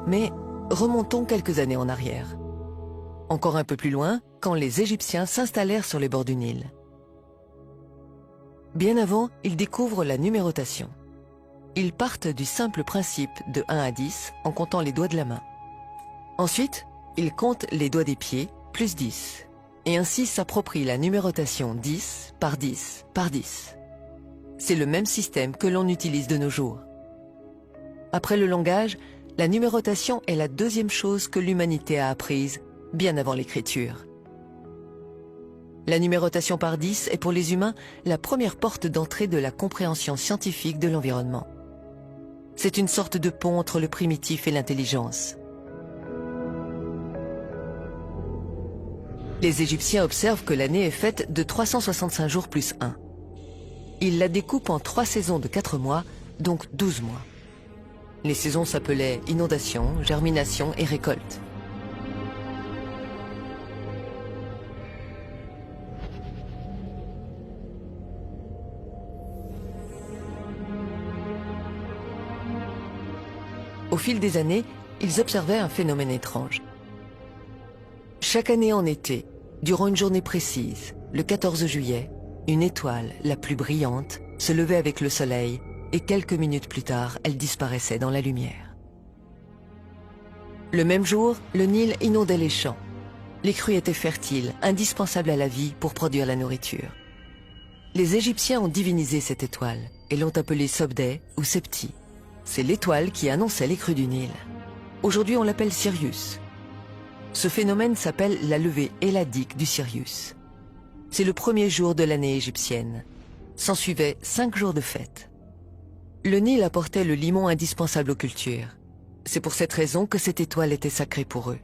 Mais remontons quelques années en arrière. Encore un peu plus loin, quand les Égyptiens s'installèrent sur les bords du Nil. Bien avant, ils découvrent la numérotation. Ils partent du simple principe de 1 à 10 en comptant les doigts de la main. Ensuite, ils comptent les doigts des pieds, plus 10, et ainsi s'approprient la numérotation 10 par 10 par 10. C'est le même système que l'on utilise de nos jours. Après le langage, la numérotation est la deuxième chose que l'humanité a apprise, bien avant l'écriture. La numérotation par 10 est pour les humains la première porte d'entrée de la compréhension scientifique de l'environnement. C'est une sorte de pont entre le primitif et l'intelligence. Les Égyptiens observent que l'année est faite de 365 jours plus 1. Ils la découpent en 3 saisons de 4 mois, donc 12 mois. Les saisons s'appelaient inondation, germination et récolte. Au fil des années, ils observaient un phénomène étrange. Chaque année en été, durant une journée précise, le 14 juillet, une étoile, la plus brillante, se levait avec le soleil et quelques minutes plus tard, elle disparaissait dans la lumière. Le même jour, le Nil inondait les champs. Les crues étaient fertiles, indispensables à la vie pour produire la nourriture. Les Égyptiens ont divinisé cette étoile et l'ont appelée Sobdé ou Septi. C'est l'étoile qui annonçait les crues du Nil. Aujourd'hui, on l'appelle Sirius. Ce phénomène s'appelle la levée helladique du Sirius. C'est le premier jour de l'année égyptienne. S'en suivaient 5 jours de fête. Le Nil apportait le limon indispensable aux cultures. C'est pour cette raison que cette étoile était sacrée pour eux.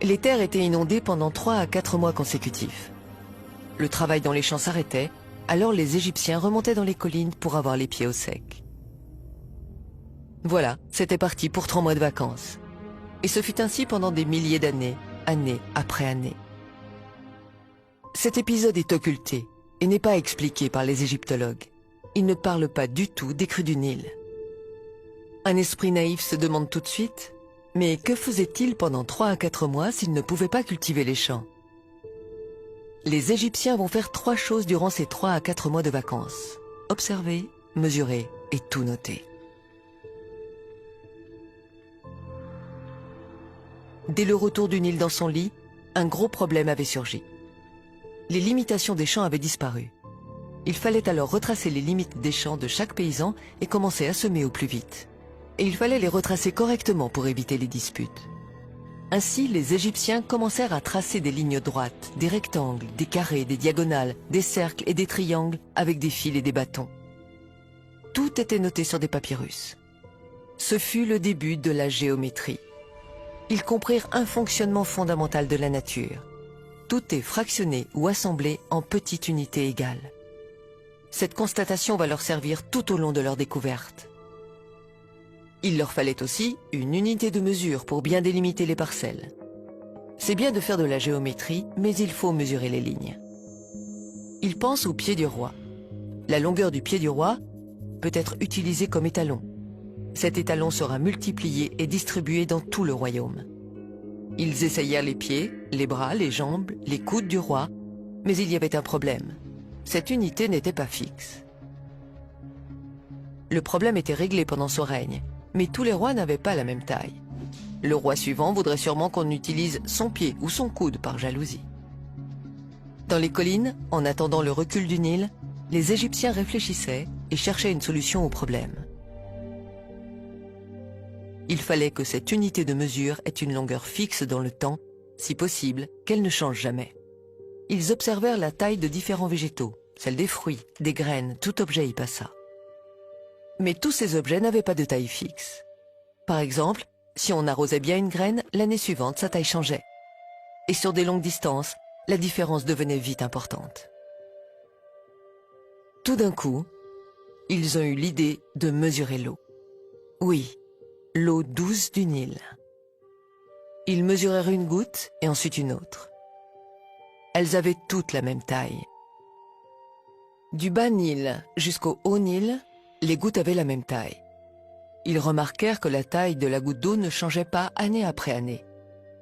Les terres étaient inondées pendant 3 à 4 mois consécutifs. Le travail dans les champs s'arrêtait, alors les Égyptiens remontaient dans les collines pour avoir les pieds au sec. Voilà, c'était parti pour 3 mois de vacances. Et ce fut ainsi pendant des milliers d'années, année après année. Cet épisode est occulté et n'est pas expliqué par les égyptologues. Ils ne parlent pas du tout des crues du Nil. Un esprit naïf se demande tout de suite, mais que faisaient-ils pendant 3 à 4 mois s'ils ne pouvaient pas cultiver les champs? Les Égyptiens vont faire 3 choses durant ces 3 à 4 mois de vacances. Observer, mesurer et tout noter. Dès le retour du Nil dans son lit, un gros problème avait surgi. Les limitations des champs avaient disparu. Il fallait alors retracer les limites des champs de chaque paysan et commencer à semer au plus vite. Et il fallait les retracer correctement pour éviter les disputes. Ainsi, les Égyptiens commencèrent à tracer des lignes droites, des rectangles, des carrés, des diagonales, des cercles et des triangles avec des fils et des bâtons. Tout était noté sur des papyrus. Ce fut le début de la géométrie. Ils comprirent un fonctionnement fondamental de la nature. Tout est fractionné ou assemblé en petites unités égales. Cette constatation va leur servir tout au long de leur découverte. Il leur fallait aussi une unité de mesure pour bien délimiter les parcelles. C'est bien de faire de la géométrie, mais il faut mesurer les lignes. Ils pensent au pied du roi. La longueur du pied du roi peut être utilisée comme étalon. Cet étalon sera multiplié et distribué dans tout le royaume. Ils essayèrent les pieds, les bras, les jambes, les coudes du roi, mais il y avait un problème. Cette unité n'était pas fixe. Le problème était réglé pendant son règne, mais tous les rois n'avaient pas la même taille. Le roi suivant voudrait sûrement qu'on utilise son pied ou son coude par jalousie. Dans les collines, en attendant le recul du Nil, les Égyptiens réfléchissaient et cherchaient une solution au problème. Il fallait que cette unité de mesure ait une longueur fixe dans le temps, si possible, qu'elle ne change jamais. Ils observèrent la taille de différents végétaux, celle des fruits, des graines, tout objet y passa. Mais tous ces objets n'avaient pas de taille fixe. Par exemple, si on arrosait bien une graine, l'année suivante, sa taille changeait. Et sur des longues distances, la différence devenait vite importante. Tout d'un coup, ils ont eu l'idée de mesurer l'eau. Oui, l'eau douce du Nil. Ils mesurèrent une goutte et ensuite une autre. Elles avaient toutes la même taille. Du bas Nil jusqu'au haut Nil, les gouttes avaient la même taille. Ils remarquèrent que la taille de la goutte d'eau ne changeait pas année après année.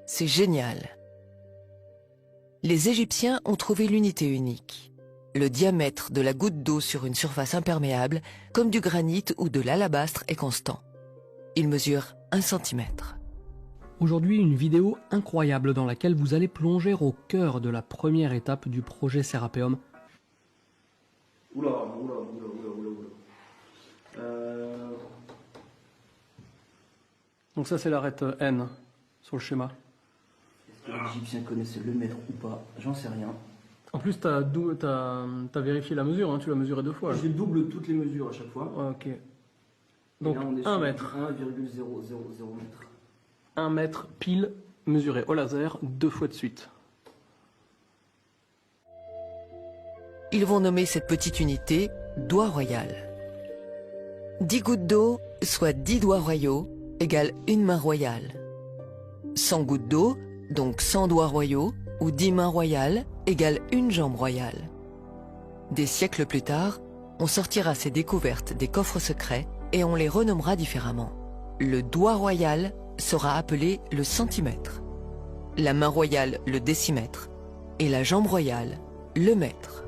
C'est génial. Les Égyptiens ont trouvé l'unité unique. Le diamètre de la goutte d'eau sur une surface imperméable, comme du granit ou de l'alabastre, est constant. Il mesure 1 centimètre. Aujourd'hui, une vidéo incroyable dans laquelle vous allez plonger au cœur de la première étape du projet Serapeum. Oula. Donc ça c'est l'arête N sur le schéma. Est-ce que les Égyptiens connaissaient le mètre ou pas? J'en sais rien. En plus t'as vérifié la mesure, hein, tu l'as mesuré 2 fois. Je double toutes les mesures à chaque fois. Ok. Donc là, on est 1 sur mètre. 1,000 mètre. 1 mètre pile mesuré au laser 2 fois de suite. Ils vont nommer cette petite unité doigt royal. 10 gouttes d'eau, soit 10 doigts royaux, égale une main royale. 100 gouttes d'eau, donc 100 doigts royaux, ou 10 mains royales, égale une jambe royale. Des siècles plus tard, on sortira ces découvertes des coffres secrets et on les renommera différemment. Le doigt royal sera appelé le centimètre, la main royale le décimètre et la jambe royale le mètre.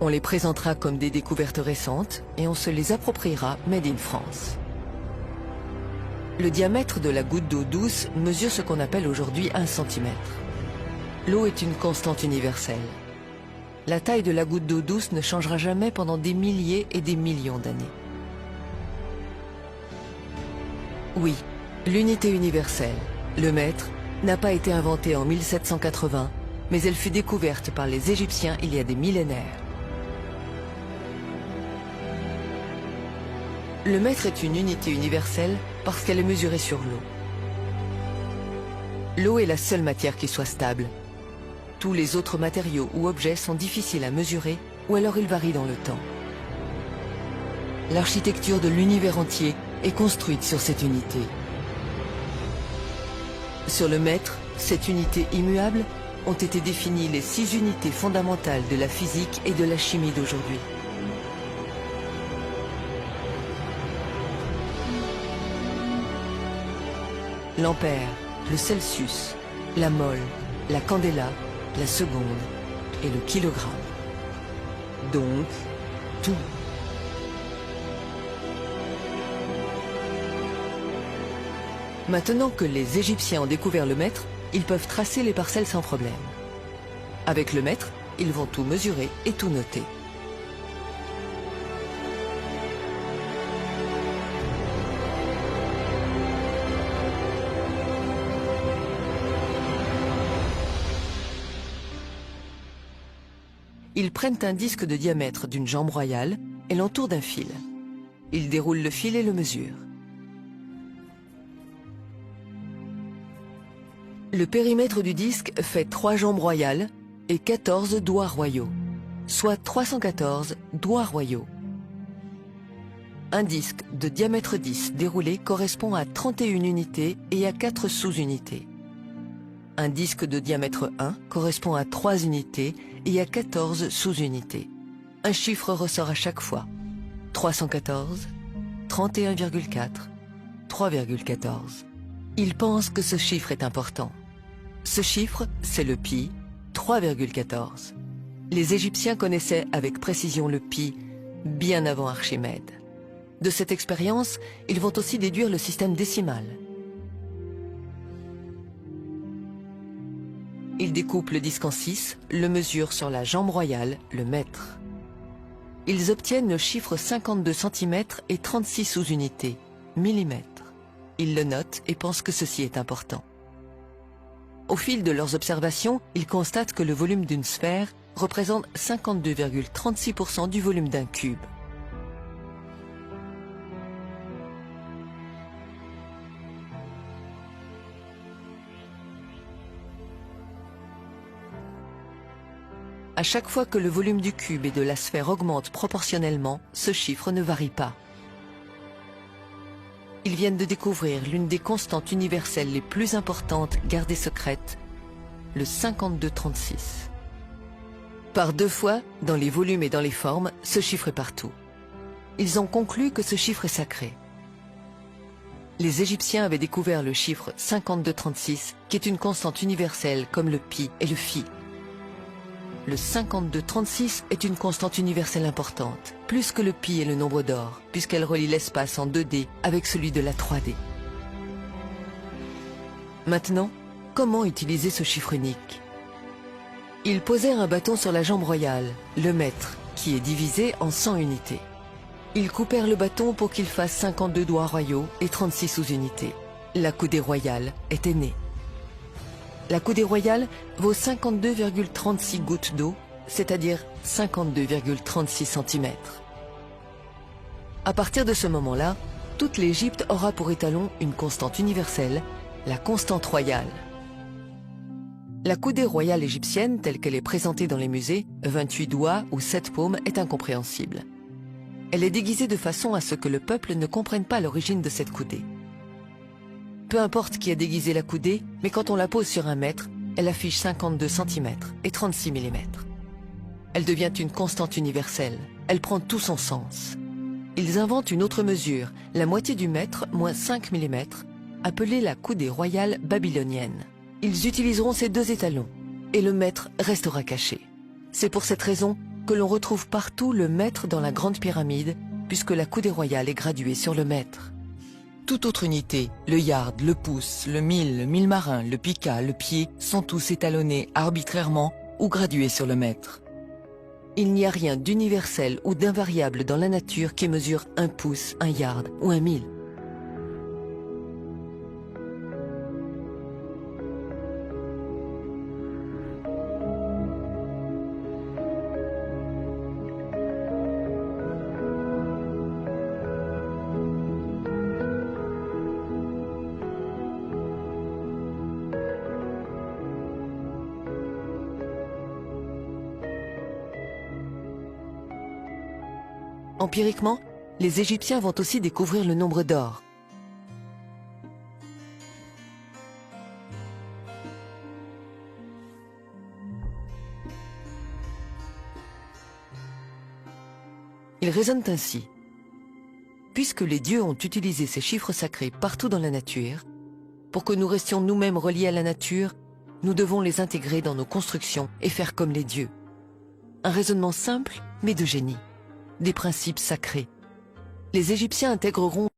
On les présentera comme des découvertes récentes et on se les appropriera made in France. Le diamètre de la goutte d'eau douce mesure ce qu'on appelle aujourd'hui 1 centimètre. L'eau est une constante universelle. La taille de la goutte d'eau douce ne changera jamais pendant des milliers et des millions d'années. Oui, l'unité universelle, le mètre, n'a pas été inventée en 1780, mais elle fut découverte par les Égyptiens il y a des millénaires. Le mètre est une unité universelle parce qu'elle est mesurée sur l'eau. L'eau est la seule matière qui soit stable. Tous les autres matériaux ou objets sont difficiles à mesurer ou alors ils varient dans le temps. L'architecture de l'univers entier est construite sur cette unité. Sur le mètre, cette unité immuable, ont été définies les 6 unités fondamentales de la physique et de la chimie d'aujourd'hui. L'ampère, le Celsius, la mole, la candela, la seconde et le kilogramme. Donc, tout. Maintenant que les Égyptiens ont découvert le mètre, ils peuvent tracer les parcelles sans problème. Avec le mètre, ils vont tout mesurer et tout noter. Ils prennent un disque de diamètre d'une jambe royale et l'entourent d'un fil. Ils déroulent le fil et le mesurent. Le périmètre du disque fait 3 jambes royales et 14 doigts royaux, soit 314 doigts royaux. Un disque de diamètre 10 déroulé correspond à 31 unités et à 4 sous-unités. Un disque de diamètre 1 correspond à 3 unités et à 14 sous-unités. Un chiffre ressort à chaque fois. 314, 31,4, 3,14. Ils pensent que ce chiffre est important. Ce chiffre, c'est le pi, 3,14. Les Égyptiens connaissaient avec précision le pi bien avant Archimède. De cette expérience, ils vont aussi déduire le système décimal. Ils découpent le disque en 6, le mesurent sur la jambe royale, le mètre. Ils obtiennent le chiffre 52 cm et 36 sous-unités, millimètres. Ils le notent et pensent que ceci est important. Au fil de leurs observations, ils constatent que le volume d'une sphère représente 52,36% du volume d'un cube. À chaque fois que le volume du cube et de la sphère augmente proportionnellement, ce chiffre ne varie pas. Ils viennent de découvrir l'une des constantes universelles les plus importantes gardées secrètes, le 52,36. Par 2 fois, dans les volumes et dans les formes, ce chiffre est partout. Ils ont conclu que ce chiffre est sacré. Les Égyptiens avaient découvert le chiffre 5236, qui est une constante universelle comme le pi et le phi. Le 5236 est une constante universelle importante, plus que le pi et le nombre d'or, puisqu'elle relie l'espace en 2D avec celui de la 3D. Maintenant, comment utiliser ce chiffre unique? Ils posèrent un bâton sur la jambe royale, le mètre, qui est divisé en 100 unités. Ils coupèrent le bâton pour qu'il fasse 52 doigts royaux et 36 sous-unités. La coudée royale était née. La coudée royale vaut 52,36 gouttes d'eau, c'est-à-dire 52,36 cm. À partir de ce moment-là, toute l'Égypte aura pour étalon une constante universelle, la constante royale. La coudée royale égyptienne, telle qu'elle est présentée dans les musées, 28 doigts ou 7 paumes, est incompréhensible. Elle est déguisée de façon à ce que le peuple ne comprenne pas l'origine de cette coudée. Peu importe qui a déguisé la coudée, mais quand on la pose sur un mètre, elle affiche 52 cm et 36 mm. Elle devient une constante universelle. Elle prend tout son sens. Ils inventent une autre mesure, la moitié du mètre moins 5 mm, appelée la coudée royale babylonienne. Ils utiliseront ces deux étalons, et le mètre restera caché. C'est pour cette raison que l'on retrouve partout le mètre dans la grande pyramide, puisque la coudée royale est graduée sur le mètre. Toute autre unité, le yard, le pouce, le mille marin, le pica, le pied, sont tous étalonnés arbitrairement ou gradués sur le mètre. Il n'y a rien d'universel ou d'invariable dans la nature qui mesure un pouce, un yard ou un mille. Empiriquement, les Égyptiens vont aussi découvrir le nombre d'or. Ils raisonnent ainsi. Puisque les dieux ont utilisé ces chiffres sacrés partout dans la nature, pour que nous restions nous-mêmes reliés à la nature, nous devons les intégrer dans nos constructions et faire comme les dieux. Un raisonnement simple, mais de génie. Des principes sacrés. Les Égyptiens intégreront